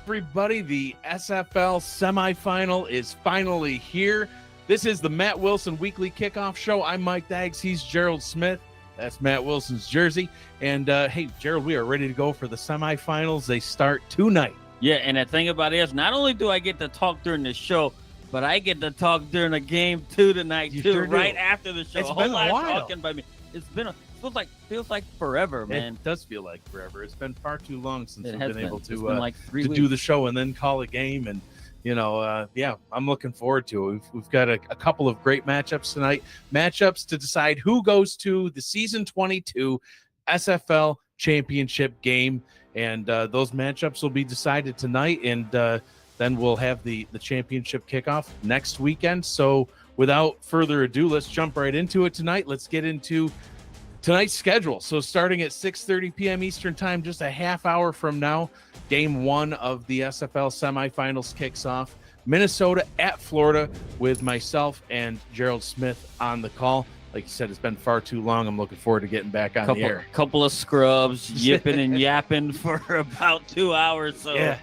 Everybody, the SFL semifinal is finally here. This is the Matt Willson Weekly Kickoff Show. I'm Mike Daggs. He's Gerald Smith. That's Matt Wilson's jersey. And hey, Gerald, we are ready to go for the semifinals. They start tonight. Yeah, and the thing about it is, not only do I get to talk during the show, but I get to talk during a game too tonight too, sure right do. after the show. It's a been whole a lot while. talking by me. Feels like forever, man. It does feel like forever. It's been far too long since It we've has been able It's to been like 3 weeks. do the show and then call a game. And yeah, I'm looking forward to it. We've got a couple of great matchups tonight. Matchups to decide who goes to the season 22 SFL championship game, and those matchups will be decided tonight. And then we'll have the championship kickoff next weekend. So without further ado, let's jump right into it tonight. Let's get into tonight's schedule. So starting at 6:30 p.m. Eastern time, just a half hour from now, game one of the SFL semifinals kicks off. Minnesota at Florida with myself and Gerald Smith on the call. Like you said, it's been far too long. I'm looking forward to getting back on the air. Couple of scrubs, yipping and yapping for about 2 hours. So Yeah.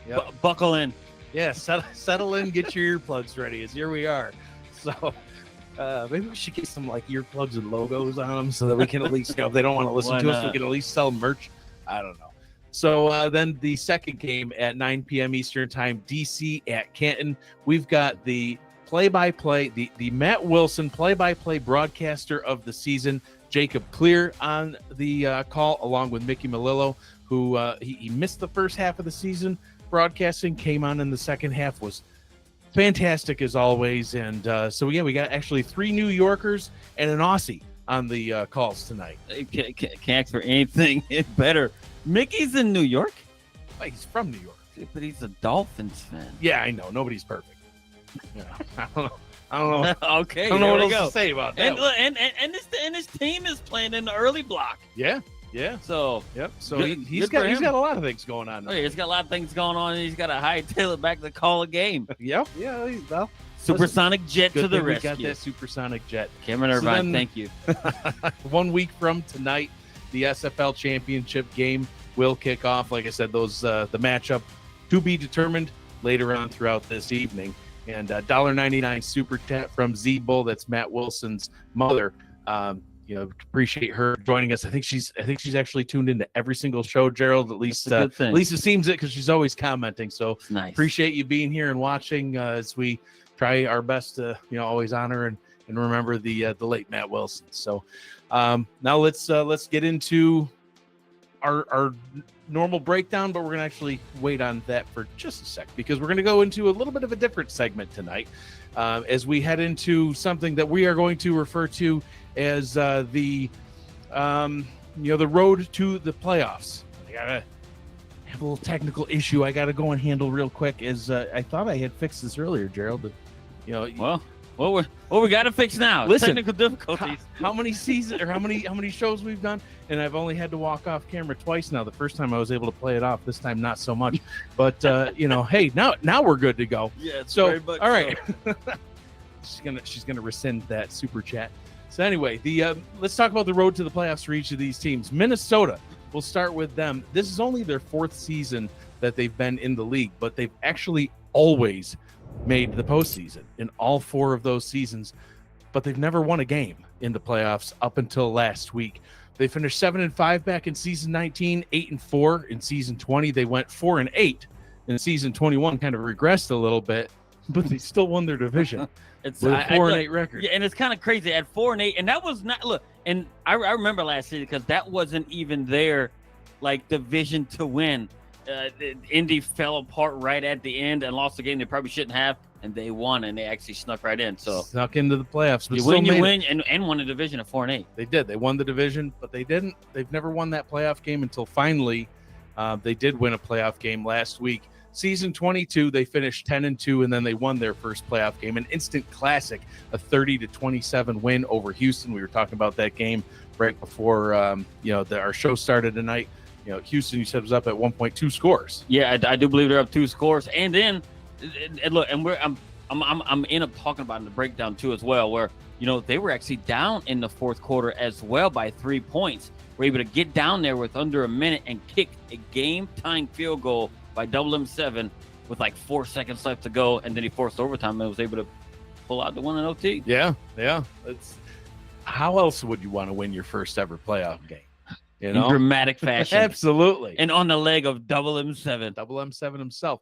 Yep. Buckle in. Yeah, settle in, get your earplugs ready, as here we are. So maybe we should get some like earplugs and logos on them so that we can at least, if they don't want to listen Why to us, not? we can at least sell merch. I don't know. So then the second game at 9 p.m. Eastern time, DC at Canton. We've got the play-by-play, the Matt Willson play-by-play broadcaster of the season, Jacob Clear, on the call, along with Mickey Melillo, who he missed the first half of the season broadcasting, came on in the second half, was fantastic as always. And so yeah, we got actually 3 New Yorkers and an Aussie on the calls tonight. Can't ask for anything better. Mickey's in New York, Like, he's from New York. but he's a Dolphins fan. Yeah, I know. Nobody's perfect. Yeah, I don't know. Okay, I don't know there what we else go. to say about that. And his team is playing in the early block. Yeah. So Yep. So Good- he's good for got him. a lot of things going on. he's got a lot of things going on, and he's got to hightail it back to call a game. Yep. Yeah. Well, Supersonic jet good to the thing we rescue. got that supersonic jet. Cameron So Irvine, then- thank you. 1 week from tonight, the SFL championship game will kick off. Like I said, those the matchup to be determined later on throughout this evening. And $1.99 super chat from Z Bull. That's Matt Wilson's mother. Appreciate her joining us. I think she's actually tuned into every single show, Gerald. At least That's a good thing. at least it seems it, because she's always commenting. So It's nice. appreciate you being here and watching as we try our best to always honor and remember the late Matt Willson. So now let's get into our normal breakdown, but we're gonna actually wait on that for just a sec, because we're gonna go into a little bit of a different segment tonight as we head into something that we are going to refer to as the road to the playoffs. I gotta have a little technical issue I gotta go and handle real quick. As I thought I had fixed this earlier, Gerald. But, What we got to fix now? Listen, Technical difficulties. how many seasons or how many shows we've done, and I've only had to walk off camera twice now. The first time I was able to play it off, this time not so much. But hey, now we're good to go. Yeah. So all right, she's gonna rescind that super chat. So anyway, let's talk about the road to the playoffs for each of these teams. Minnesota, we'll start with them. This is only their 4th season that they've been in the league, but they've actually always made the postseason in all 4 of those seasons, but they've never won a game in the playoffs up until last week. They finished 7-5 back in season 19, 8-4 in season 20. They went 4-8 in season 21, kind of regressed a little bit, but they still won their division It's with a 4-8 record. Yeah, and it's kind of crazy at 4-8, and that was not And I remember last season, because that wasn't even their division to win. Indy fell apart right at the end and lost a game they probably shouldn't have, and they won, and they actually snuck right in. So Snuck into the playoffs. But you still made win, it. and won a division at 4-8. They did. They won the division, but they didn't. They've never won that playoff game until finally they did win a playoff game last week. Season 22, they finished 10-2, and then they won their first playoff game, an instant classic, a 30-27 win over Houston. We were talking about that game right before our show started tonight. Houston, you said, was up at 1.2 scores. Yeah, I do believe they're up 2 scores, and then and look, and I'm end up talking about in the breakdown too as well, where they were actually down in the 4th quarter as well by 3 points. Were able to get down there with under a minute and kick a game-tying field goal by double M7 with like 4 seconds left to go, and then he forced overtime and was able to pull out the win in OT. Yeah. How else would you want to win your first ever playoff game? You know? In dramatic fashion. Absolutely. And on the leg of double M7. Double M7 himself.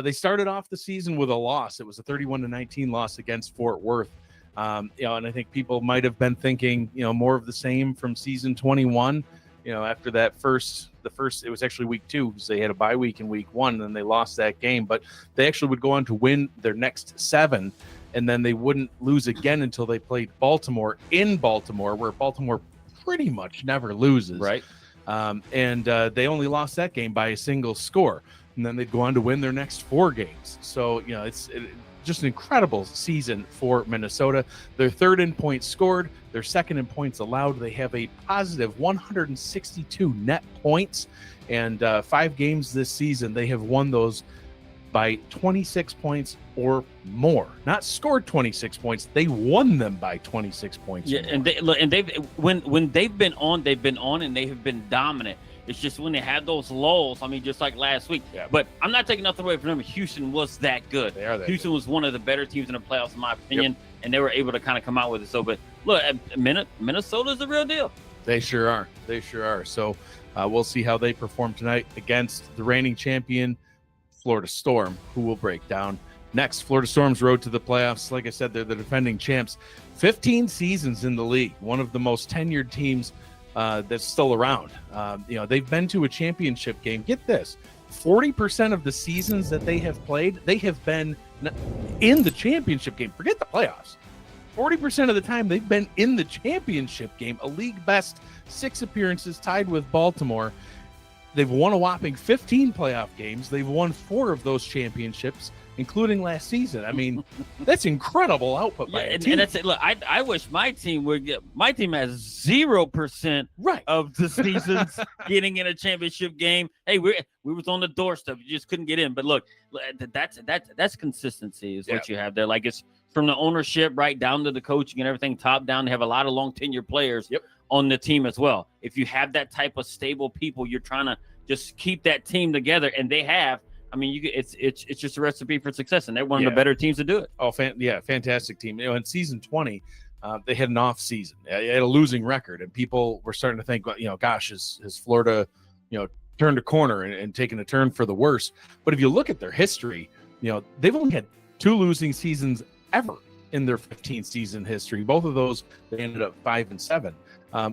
They started off the season with a loss. It was a 31-19 loss against Fort Worth. And I think people might have been thinking, more of the same from season 21. After the first, it was actually week 2 because they had a bye week in week 1, and then they lost that game. But they actually would go on to win their next 7, and then they wouldn't lose again until they played Baltimore in Baltimore, where Baltimore pretty much never loses. Right. And they only lost that game by a single score. And then they'd go on to win their next 4 games. So, it's just an incredible season for Minnesota. They're third in points scored. They're second in points allowed. They have a positive 162 net points. And 5 games this season, they have won those by 26 points or more. Not scored 26 points. They won them by 26 points. Yeah, and when they've been on, and they have been dominant. It's just when they had those lulls, just like last week. Yeah. But I'm not taking nothing away from them. Houston was that good. They are that Houston good. was one of the better teams in the playoffs, in my opinion, and they were able to kind of come out with it. So, but look, Minnesota's the real deal. They sure are. So we'll see how they perform tonight against the reigning champion, Florida Storm, who will break down next. Florida Storm's road to the playoffs. Like I said, they're the defending champs. 15 seasons in the league, one of the most tenured teams that's still around. They've been to a championship game. Get this, 40% of the seasons that they have played, they have been in the championship game. Forget the playoffs. 40% of the time they've been in the championship game, a league best 6 appearances, tied with Baltimore. They've won a whopping 15 playoff games. They've won 4 of those championships, including last season. That's incredible output by a team. And that's it. Look, I wish my team would get. My team has 0% of the seasons getting in a championship game. Hey, we was on the doorstep. You just couldn't get in. But look, that's consistency is what you have there. Like, it's from the ownership right down to the coaching and everything, top down. They have a lot of long tenure players on the team as well. If you have that type of stable people, you're trying to just keep that team together, and they have. It's just a recipe for success, and they're one of the better teams to do it. Oh, fantastic team. In season 20, they had an off season. They had a losing record, and people were starting to think, gosh, has Florida, turned a corner and taken a turn for the worse? But if you look at their history, they've only had 2 losing seasons ever in their 15-season history. Both of those, they ended up 5-7,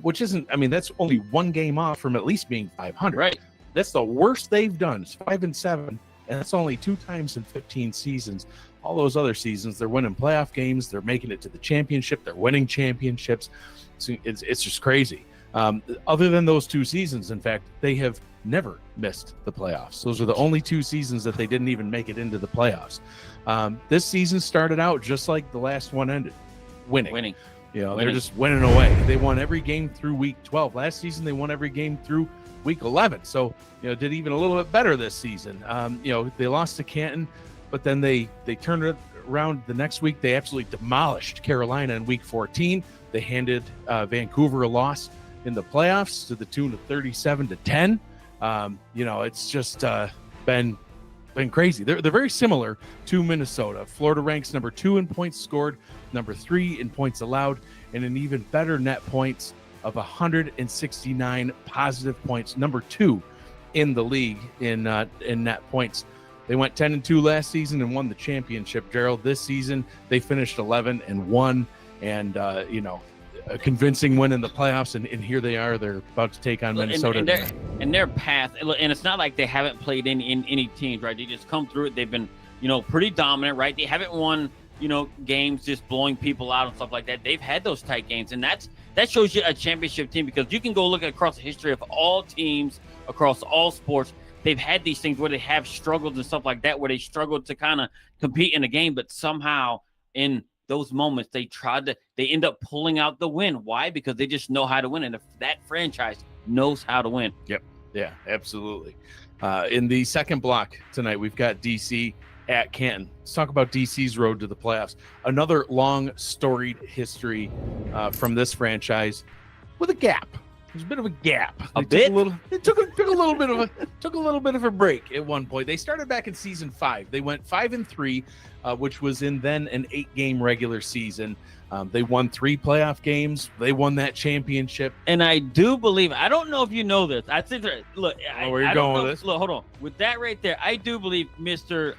which isn't. That's only 1 game off from at least being 500. Right. That's the worst they've done. It's 5-7, and that's only 2 times in 15 seasons. All those other seasons, they're winning playoff games. They're making it to the championship. They're winning championships. So it's just crazy. Other than those 2 seasons, in fact, they have never missed the playoffs. Those are the only 2 seasons that they didn't even make it into the playoffs. This season started out just like the last one ended, winning. They're just winning away. They won every game through week 12. Last season, they won every game through week 11. So, did even a little bit better this season. They lost to Canton, but then they turned it around the next week. They absolutely demolished Carolina in week 14. They handed Vancouver a loss in the playoffs to the tune of 37-10. It's just been crazy. They're very similar to Minnesota. Florida ranks number 2 in points scored, number 3 in points allowed, and an even better net points of 169 positive points, number 2 in the league in net points. They went 10-2 last season and won the championship, Gerald. This season, they finished 11-1, and a convincing win in the playoffs, and here they are. They're about to take on Minnesota. And their path, and it's not like they haven't played in any teams, right? They just come through it. They've been, pretty dominant, right? They haven't won, games just blowing people out and stuff like that. They've had those tight games, and that shows you a championship team, because you can go look across the history of all teams across all sports. They've had these things where they have struggled and stuff like that, where they struggled to kind of compete in a game, but somehow in those moments they end up pulling out the win. Why? Because they just know how to win, and that franchise knows how to win. Yep. Yeah, absolutely. In the second block tonight, we've got DC at Canton. Let's talk about DC's road to the playoffs. Another long storied history from this franchise with a gap. There's a bit of a gap. It took a little bit of a break at one point. They started back in season 5. They went 5-3, which was in then an 8-game regular season. They won 3 playoff games. They won that championship. And I do believe, I don't know if you know this. I think that, look, where you're going with this? Look, hold on. With that right there, I do believe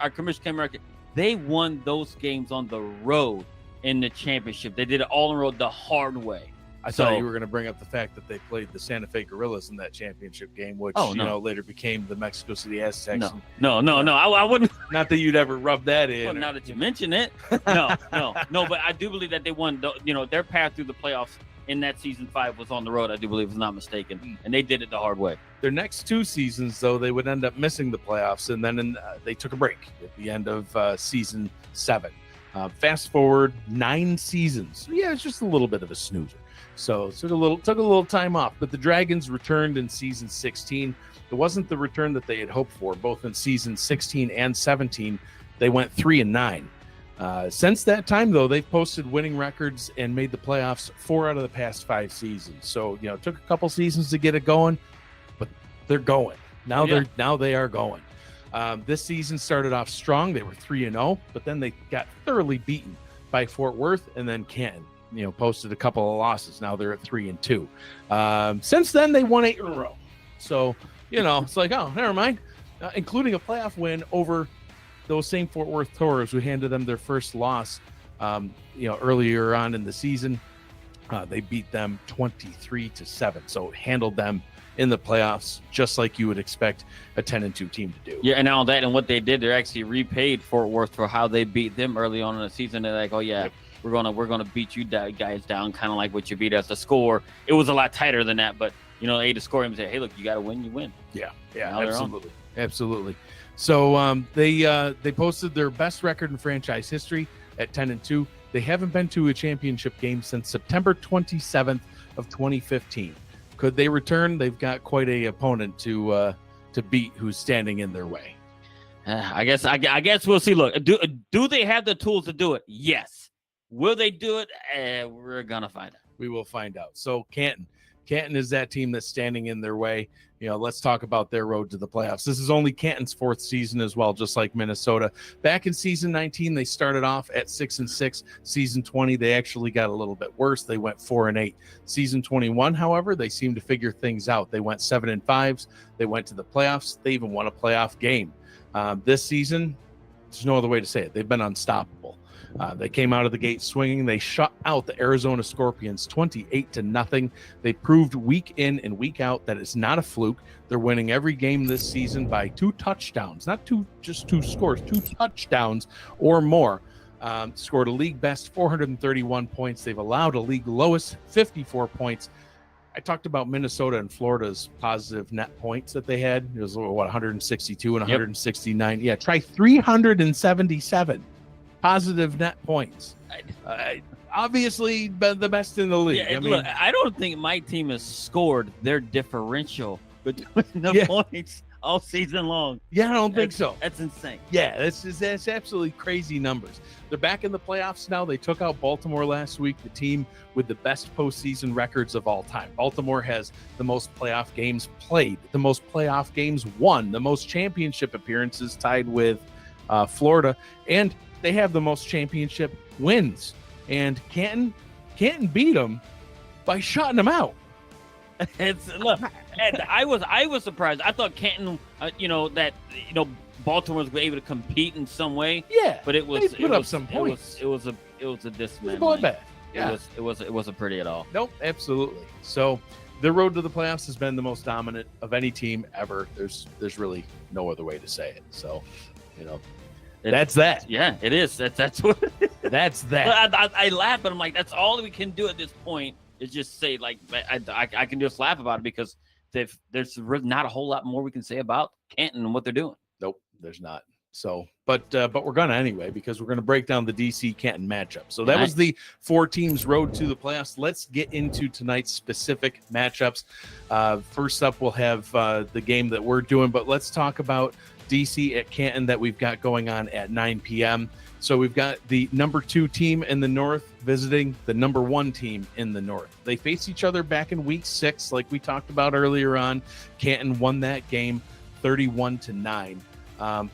our Commissioner America, they won those games on the road in the championship. They did it all on the road the hard way. I thought you were going to bring up the fact that they played the Santa Fe Gorillas in that championship game, which later became the Mexico City Aztecs. No. I wouldn't. Not that you'd ever rub that in. Well, now that you mention it, no. But I do believe that they won. Their path through the playoffs in that season 5 was on the road. I do believe, if I'm not mistaken, and they did it the hard way. Their next 2 seasons, though, they would end up missing the playoffs, and then they took a break at the end of season 7. Fast forward 9 seasons. Yeah, it's just a little bit of a snoozer. So took a little time off, but the Dragons returned in season 16. It wasn't the return that they had hoped for. Both in season 16 and 17, they went 3-9. Since that time, though, they've posted winning records and made the playoffs 4 out of the past 5 seasons. So it took a couple seasons to get it going, but they're going now. They are going. This season started off strong. They were 3-0, but then they got thoroughly beaten by Fort Worth and then Canton. Posted a couple of losses. Now they're at 3-2. Since then, they won 8 in a row. So, it's like, oh, never mind. Including a playoff win over those same Fort Worth Toros who handed them their first loss, earlier on in the season. They beat them 23-7. So handled them in the playoffs, just like you would expect a 10-2 team to do. Yeah, and all that and what they did, they actually repaid Fort Worth for how they beat them early on in the season. They're like, oh yeah. Yep. We're gonna beat you guys down, kind of like what you beat us. The score, it was a lot tighter than that, but they to score him and say, hey, look, you got to win, you win. Yeah, absolutely. So they posted their best record in franchise history at 10-2. They haven't been to a championship game since September 27th of 2015. Could they return? They've got quite a opponent to beat who's standing in their way. I guess we'll see. Look, do they have the tools to do it? Yes. Will they do it? We're gonna find out. We will find out. So Canton is that team that's standing in their way. Let's talk about their road to the playoffs. This is only Canton's 4th season as well, just like Minnesota. Back in season 19, they started off at 6-6. Season 20, they actually got a little bit worse. They went 4-8. Season 21, however, they seemed to figure things out. They went 7-5. They went to the playoffs. They even won a playoff game. This season, there's no other way to say it. They've been unstoppable. They came out of the gate swinging. They shut out the Arizona Scorpions 28-0. They proved week in and week out that it's not a fluke. They're winning every game this season by 2 touchdowns, not just 2 scores, 2 touchdowns or more. Scored a league best 431 points. They've allowed a league lowest 54 points. I talked about Minnesota and Florida's positive net points that they had. It was 162 and 169. Yeah, try 377. Positive net points. Obviously, the best in the league. Yeah, look, I don't think my team has scored their differential between the points all season long. Yeah, I don't think so. That's insane. Yeah, that's absolutely crazy numbers. They're back in the playoffs now. They took out Baltimore last week, the team with the best postseason records of all time. Baltimore has the most playoff games played, the most playoff games won, the most championship appearances tied with Florida, and they have the most championship wins. And Canton beat them by shutting them out. Look, I was surprised. I thought Canton, Baltimore was able to compete in some way. Yeah, but it was they put up some points. It was a dismantling. It was bad. Yeah. It wasn't pretty at all. Nope, absolutely. So their road to the playoffs has been the most dominant of any team ever. There's really no other way to say it. So, that's that. Yeah, it is. That's what. That's that. I laugh, but I'm like, that's all we can do at this point is just say, like, I can just laugh about it because there's not a whole lot more we can say about Canton and what they're doing. Nope, there's not. So, but we're gonna anyway because we're gonna break down the DC Canton matchup. So that was the 4 teams' road to the playoffs. Let's get into tonight's specific matchups. First up, we'll have the game that we're doing, but let's talk about DC at Canton that we've got going on at 9 p.m. So we've got the number 2 team in the North visiting the number 1 team in the North. They face each other back in week 6, like we talked about earlier on. Canton won that game 31-9.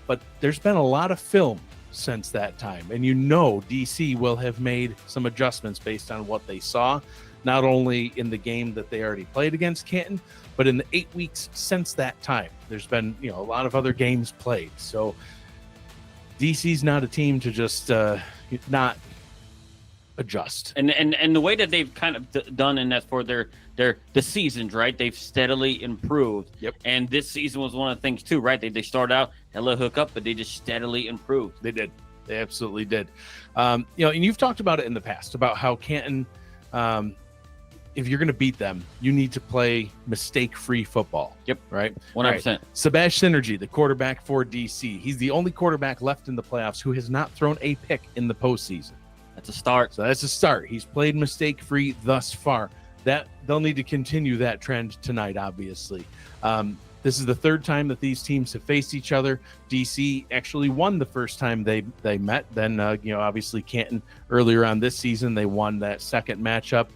But there's been a lot of film since that time, and DC will have made some adjustments based on what they saw, not only in the game that they already played against Canton, but in the 8 weeks since that time. There's been a lot of other games played. So DC's not a team to just not adjust. And the way that they've kind of done in that for the seasons, right? They've steadily improved. Yep. And this season was one of the things too, right? They started out a little hookup, but they just steadily improved. They did. They absolutely did. And you've talked about it in the past about how Canton, if you're going to beat them, you need to play mistake-free football. Yep. Right? 100%. Right. Sebastian Synergy, the quarterback for DC, he's the only quarterback left in the playoffs who has not thrown a pick in the postseason. That's a start. So that's a start. He's played mistake-free thus far. That they'll need to continue that trend tonight, obviously. This is the 3rd time that these teams have faced each other. DC actually won the first time they met. Then, obviously Canton earlier on this season, they won that second matchup.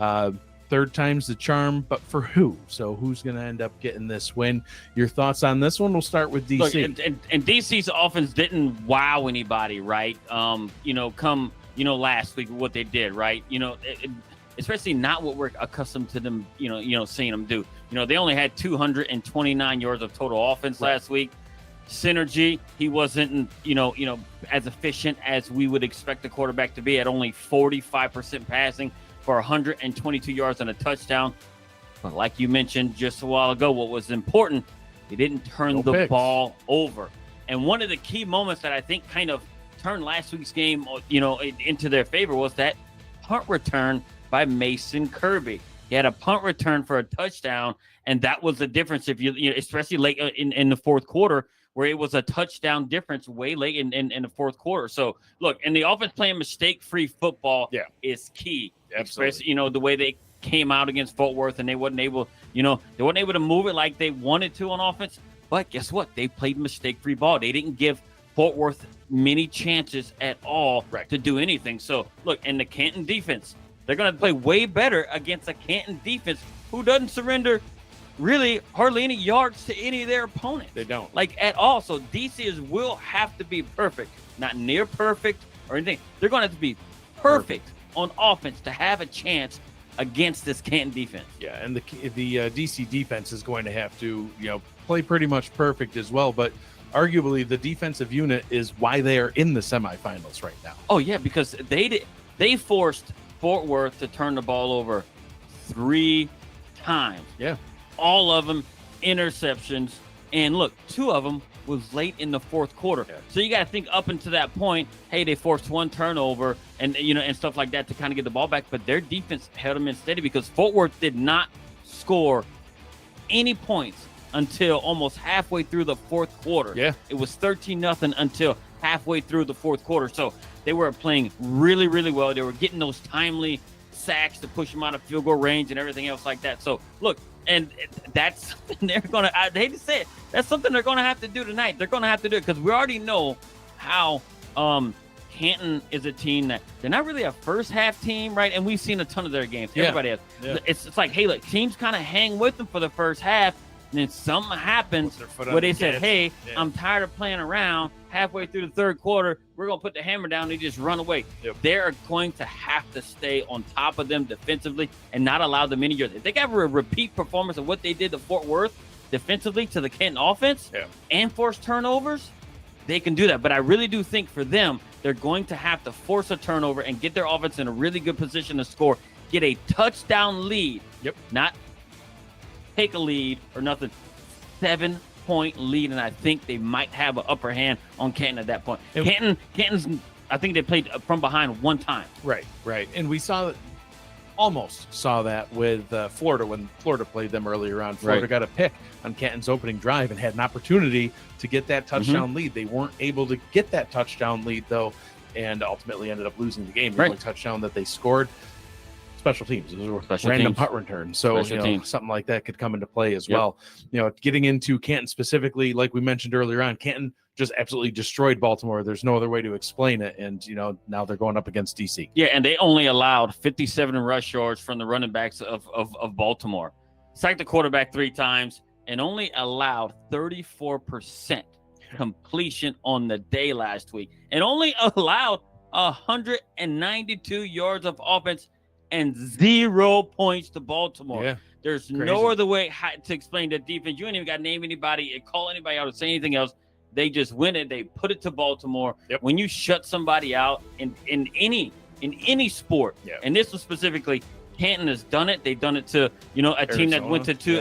3rd time's the charm, but for who? So who's going to end up getting this win? Your thoughts on this one? We'll start with DC. Look, and DC's offense didn't wow anybody, right? Last week, what they did, right? Especially not what we're accustomed to them, seeing them do. They only had 229 yards of total offense last week. Synergy, he wasn't, as efficient as we would expect the quarterback to be at only 45% passing for 122 yards and a touchdown. But like you mentioned just a while ago, what was important, he didn't turn the ball over. And one of the key moments that I think kind of turned last week's game, into their favor was that punt return by Mason Kirby. He had a punt return for a touchdown, and that was the difference. If especially late in the fourth quarter, where it was a touchdown difference way late in the fourth quarter. So look, and the offense playing mistake-free football is key. Absolutely. Especially, the way they came out against Fort Worth and they wasn't able to move it like they wanted to on offense. But guess what? They played mistake-free ball. They didn't give Fort Worth many chances at all to do anything. So look, and the Canton defense, they're going to play way better against a Canton defense who doesn't surrender really hardly any yards to any of their opponents. They don't. At all. So DC will have to be perfect, not near perfect or anything. They're going to have to be perfect on offense to have a chance against this Canton defense. Yeah, and the DC defense is going to have to, play pretty much perfect as well. But arguably, the defensive unit is why they are in the semifinals right now. Oh yeah, because they forced Fort Worth to turn the ball over 3 times. Yeah. All of them interceptions. And look, 2 of them was late in the fourth quarter. Yeah. So you got to think up until that point, hey, they forced 1 turnover and and stuff like that to kind of get the ball back. But their defense held them in steady because Fort Worth did not score any points until almost halfway through the fourth quarter. Yeah. It was 13-0 until halfway through the fourth quarter. So they were playing really, really well. They were getting those timely sacks to push them out of field goal range and everything else like that. So look, and that's something they're going to, I hate to say it, that's something they're going to have to do tonight. They're going to have to do it because we already know how Canton is a team that they're not really a first half team, right? And we've seen a ton of their games. Yeah. Everybody has. Yeah. It's like, hey, look, teams kind of hang with them for the first half. And then something happens where they said, hey, I'm tired of playing around. Halfway through the third quarter, we're going to put the hammer down and they just run away. Yep. They're going to have to stay on top of them defensively and not allow them any yards. If they got a repeat performance of what they did to Fort Worth defensively to the Canton offense and force turnovers, they can do that. But I really do think for them, they're going to have to force a turnover and get their offense in a really good position to score, get a touchdown lead. Yep. Not take a lead or nothing. 7-point lead, and I think they might have an upper hand on Canton at that point. Canton's, I think they played from behind 1 time. Right. And we almost saw that with Florida when Florida played them earlier on. Florida got a pick on Canton's opening drive and had an opportunity to get that touchdown lead. They weren't able to get that touchdown lead, though, and ultimately ended up losing the game. The only touchdown that they scored. special teams. Those were Special random teams. punt returns. So Special teams. something like that could come into play as Yep. well. Getting into Canton specifically, like we mentioned earlier on, Canton just absolutely destroyed Baltimore. There's no other way to explain it. And, now they're going up against DC. Yeah, and they only allowed 57 rush yards from the running backs of Baltimore. Sacked the quarterback 3 times and only allowed 34% completion on the day last week. And only allowed 192 yards of offense and 0 points to Baltimore. Yeah, There's crazy. no other way to explain that defense. You ain't even got to name anybody and call anybody out or say anything else. They just win it. They put it to Baltimore. Yep. When you shut somebody out in any sport, Yep. and this was specifically, Canton has done it. They've done it to a team that went to two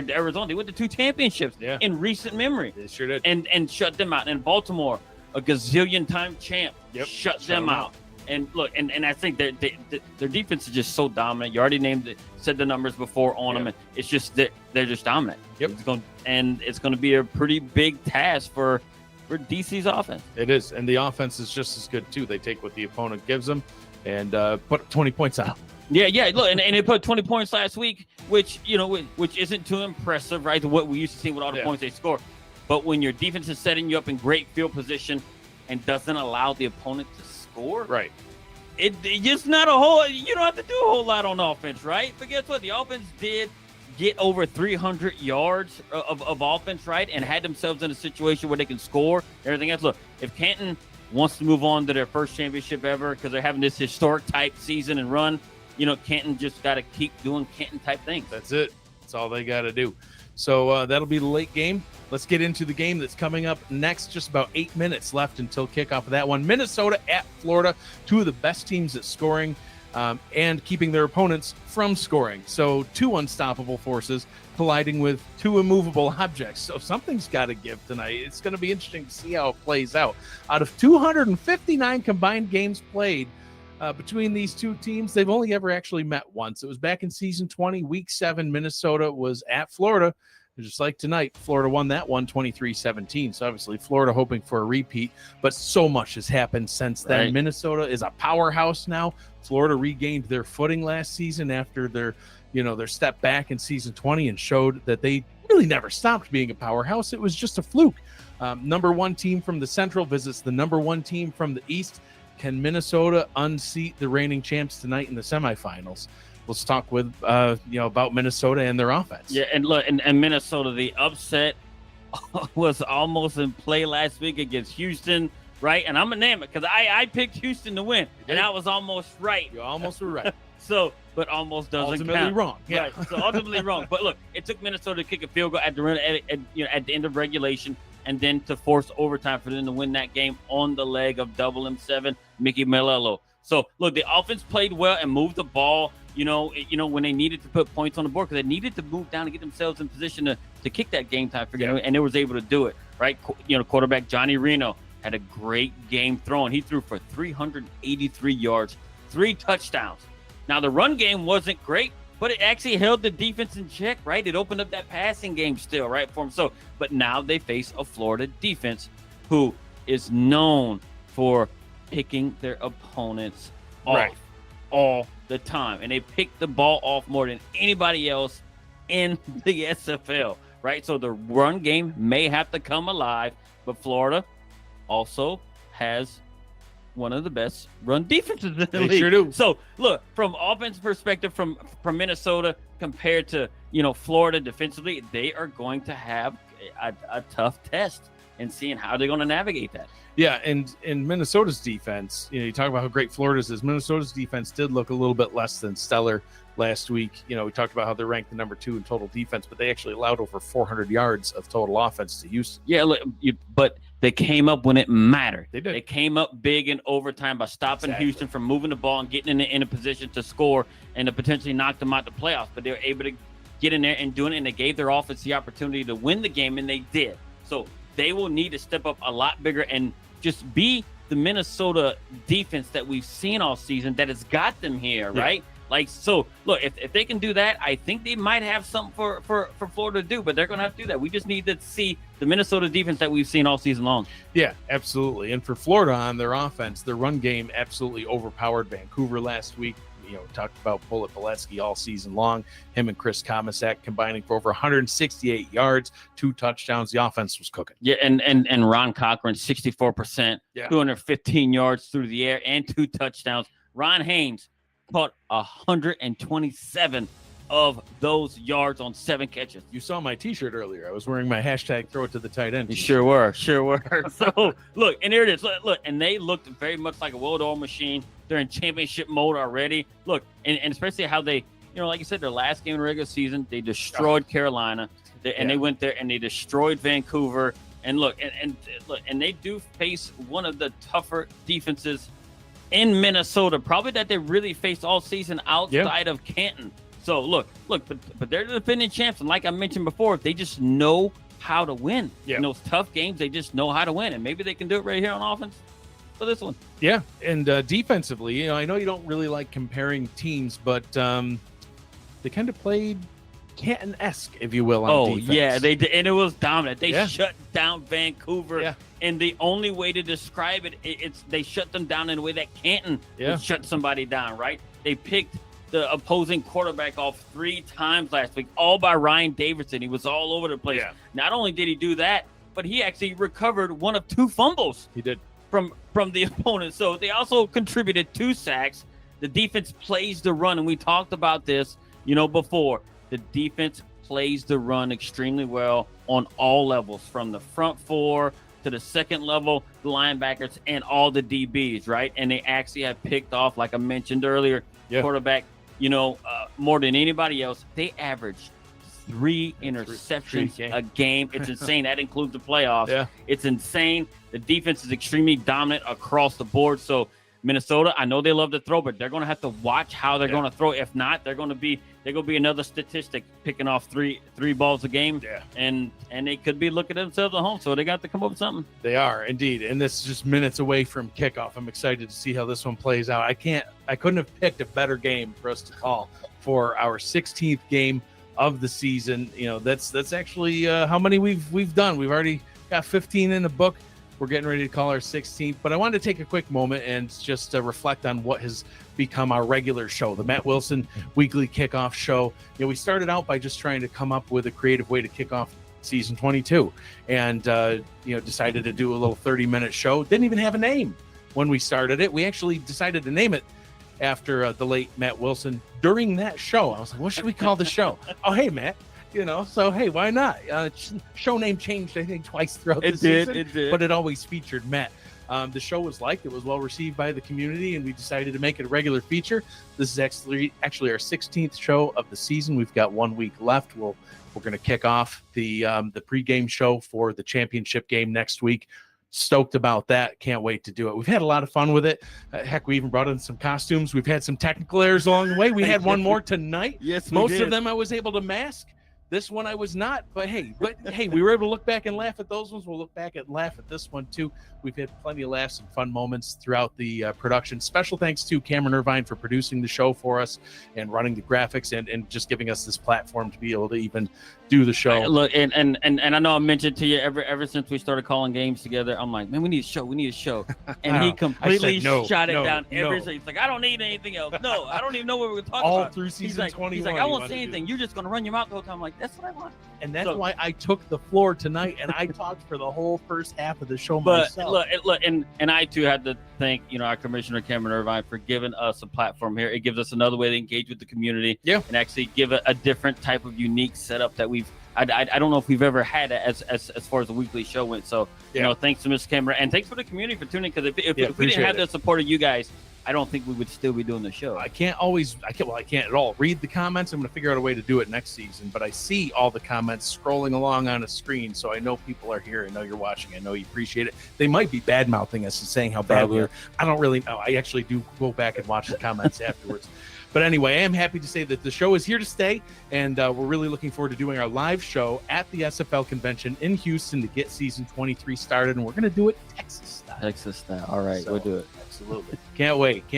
Arizona. They went to 2 championships in recent memory. They sure did. And shut them out. And Baltimore, a gazillion-time champ, shut them out. And look, and I think their defense is just so dominant. You already said the numbers before on them, and it's just that they're just dominant. Yep. It's going to be a pretty big task for DC's offense. It is, and the offense is just as good too. They take what the opponent gives them and put 20 points out. Yeah. Look, and they put 20 points last week, which isn't too impressive, right? To what we used to see with all the points they score. But when your defense is setting you up in great field position and doesn't allow the opponent to score, right? It's just not a whole. You don't have to do a whole lot on offense, right? But guess what? The offense did get over 300 yards of offense, right? And had themselves in a situation where they can score everything else. Look, if Canton wants to move on to their first championship ever because they're having this historic type season and run, Canton just got to keep doing Canton type things. That's it. That's all they got to do. So that'll be the late game. Let's get into the game that's coming up next. Just about 8 minutes left until kickoff of that one. Minnesota at Florida, 2 of the best teams at scoring and keeping their opponents from scoring. So 2 unstoppable forces colliding with 2 immovable objects. So something's got to give tonight. It's going to be interesting to see how it plays out. Out of 259 combined games played between these 2 teams, they've only ever actually met once. It was back in season 20, week 7. Minnesota was at Florida. Just like tonight, Florida won that one 23-17. So obviously Florida hoping for a repeat, but so much has happened since then. Right. Minnesota is a powerhouse now. Florida regained their footing last season after their step back in season 20 and showed that they really never stopped being a powerhouse. It was just a fluke. Number 1 team from the Central visits the number 1 team from the East. Can Minnesota unseat the reigning champs tonight in the semifinals? Let's talk about Minnesota and their offense. Yeah, and look, and Minnesota, the upset was almost in play last week against Houston, right? And I'm gonna name it because I picked Houston to win, and I was almost right. You almost were right. So, but almost doesn't ultimately count. Wrong. Yeah. Right. So ultimately wrong. But look, it took Minnesota to kick a field goal at the end of regulation, and then to force overtime for them to win that game on the leg of double M7 Mickey Melillo. So look, the offense played well and moved the ball. When they needed to put points on the board, because they needed to move down and get themselves in position to kick that game time and they was able to do it, right? Quarterback Johnny Reno had a great game throwing. He threw for 383 yards, 3 touchdowns. Now, the run game wasn't great, but it actually held the defense in check, right? It opened up that passing game still, right, for them. So, but now they face a Florida defense who is known for picking their opponents off all the time, and they pick the ball off more than anybody else in the SFL, right? So the run game may have to come alive, but Florida also has one of the best run defenses in the league. Sure do. So look, from offense perspective, from Minnesota compared to Florida defensively, they are going to have a tough test and seeing how they're going to navigate that. Yeah, and in Minnesota's defense, you talk about how great Florida's is. Minnesota's defense did look a little bit less than stellar last week. We talked about how they're ranked the number 2 in total defense, but they actually allowed over 400 yards of total offense to Houston. Yeah, look, but they came up when it mattered. They did. They came up big in overtime by stopping Houston from moving the ball and getting in a position to score and to potentially knock them out the playoffs. But they were able to get in there and doing it, and they gave their offense the opportunity to win the game, and they did. So they will need to step up a lot bigger and just be the Minnesota defense that we've seen all season that has got them here, right? So look, if they can do that, I think they might have something for Florida to do, but they're going to have to do that. We just need to see the Minnesota defense that we've seen all season long. Yeah, absolutely. And for Florida on their offense, their run game absolutely overpowered Vancouver last week. talked about Bullet Boletsky all season long. Him and Chris Komisak combining for over 168 yards, 2 touchdowns. The offense was cooking. Yeah, and Ron Cochran, 64%, Yeah. 215 yards through the air and 2 touchdowns. Ron Haynes caught 127 of those yards on 7 catches. You saw my T-shirt earlier. I was wearing my hashtag throw it to the tight end. You sure were. So, look, and there it is. Look, and they looked very much like a well-oiled machine. They're in championship mode already. Look, and especially how they, like you said, their last game in the regular season, they destroyed Carolina. They went there and they destroyed Vancouver. And look, and they do face one of the tougher defenses in Minnesota, probably that they really faced all season outside of Canton. So look, but they're the defending champs, and like I mentioned before, they just know how to win. Yeah. In those tough games, they just know how to win, and maybe they can do it right here on offense for this one. Yeah, and defensively, I know you don't really like comparing teams, but they kind of played Canton-esque, if you will, on defense. Yeah, they did, and it was dominant. They shut down Vancouver, and the only way to describe it, it's they shut them down in a way that Canton would shut somebody down, right? They picked the opposing quarterback off 3 times last week, all by Ryan Davidson. He was all over the place. Yeah. Not only did he do that, but he actually recovered one of 2 fumbles. He did. From the opponent. So they also contributed 2 sacks. The defense plays the run, and we talked about this, before. The defense plays the run extremely well on all levels, from the front 4 to the second level, the linebackers, and all the DBs, right? And they actually have picked off, like I mentioned earlier, quarterback, more than anybody else. They average 3 interceptions a game. It's insane. That includes the playoffs. Yeah. It's insane. The defense is extremely dominant across the board. So Minnesota, I know they love to throw, but they're going to have to watch how they're going to throw. If not, they're going to be another statistic picking off three balls a game. Yeah. And they could be looking at themselves at home. So they got to come up with something. They are indeed. And this is just minutes away from kickoff. I'm excited to see how this one plays out. I couldn't have picked a better game for us to call for our 16th game of the season. That's actually how many we've done. We've already got 15 in the book. We're getting ready to call our 16th, but I wanted to take a quick moment and just reflect on what has become our regular show, the Matt Willson weekly kickoff show. We started out by just trying to come up with a creative way to kick off season 22, and decided to do a little 30-minute show. Didn't even have a name when we started it. We actually decided to name it after the late Matt Willson. During that show, I was like, what should we call the show? Oh, hey, Matt. So hey, why not? Show name changed, I think, twice throughout the season. It did. But it always featured Matt. The show was liked. It was well received by the community, and we decided to make it a regular feature. This is actually our 16th show of the season. We've got 1 week left. We're going to kick off the pregame show for the championship game next week. Stoked about that. Can't wait to do it. We've had a lot of fun with it. Heck, we even brought in some costumes. We've had some technical errors along the way. We had one more tonight. Yes, most of them I was able to mask. This one I was not, but hey, we were able to look back and laugh at those ones. We'll look back and laugh at this one too. We've had plenty of laughs and fun moments throughout the production. Special thanks to Cameron Irvine for producing the show for us and running the graphics and just giving us this platform to be able to even do the show. Look, and I know I mentioned to you ever since we started calling games together, I'm like, man, we need a show. And he completely shot it down every single. He's like, I don't need anything else. No, I don't even know what we're going to talk about. All through season 21. He's like, I won't say anything. You're just going to run your mouth the whole time. I'm like, that's what I want. And that's why I took the floor tonight, and I talked for the whole first half of the show myself. Look, and I too had to thank our commissioner Cameron Irvine for giving us a platform here. It gives us another way to engage with the community, and actually give a different type of unique setup that I don't know if we've ever had as far as the weekly show went. So thanks to Mr. Cameron, and thanks for the community for tuning. Because if we didn't have the support of you guys, I don't think we would still be doing the show. I can't at all read the comments. I'm going to figure out a way to do it next season, but I see all the comments scrolling along on a screen, so I know people are here. I know you're watching. I know you appreciate it. They might be bad-mouthing us and saying how bad we are. I don't really know. I actually do go back and watch the comments afterwards. But anyway, I am happy to say that the show is here to stay, and we're really looking forward to doing our live show at the SFL convention in Houston to get season 23 started, and we're going to do it Texas style. All right, we'll do it. Absolutely. Can't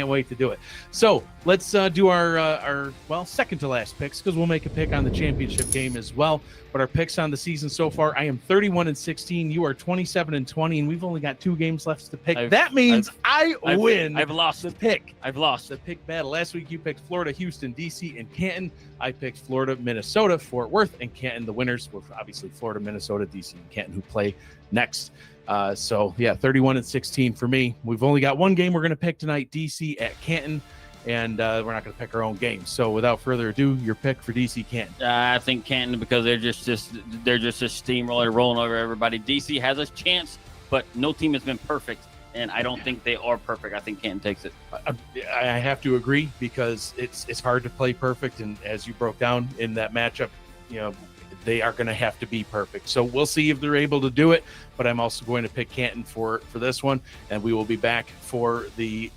wait to do it. So let's do our second to last picks, because we'll make a pick on the championship game as well. But our picks on the season so far, I am 31-16. You are 27-20, and we've only got 2 games left to pick. That means I win. I've lost the pick. I've lost the pick battle. Last week you picked Florida, Houston, DC, and Canton. I picked Florida, Minnesota, Fort Worth, and Canton. The winners were obviously Florida, Minnesota, DC, and Canton, who play next. 31-16 for me. We've only got 1 game we're going to pick tonight, DC at Canton, and we're not going to pick our own game. So without further ado, your pick for DC Canton. I think Canton, because they're just a steamroller rolling over everybody. DC has a chance, but no team has been perfect, and I don't think they are perfect. I think Canton takes it. I have to agree, because it's hard to play perfect, and as you broke down in that matchup, they are going to have to be perfect. So we'll see if they're able to do it, but I'm also going to pick Canton for this one, and we will be back for the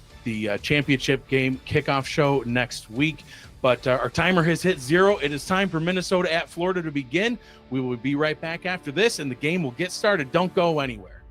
championship game kickoff show next week. But our timer has hit 0. It is time for Minnesota at Florida to begin. We will be right back after this, and the game will get started. Don't go anywhere.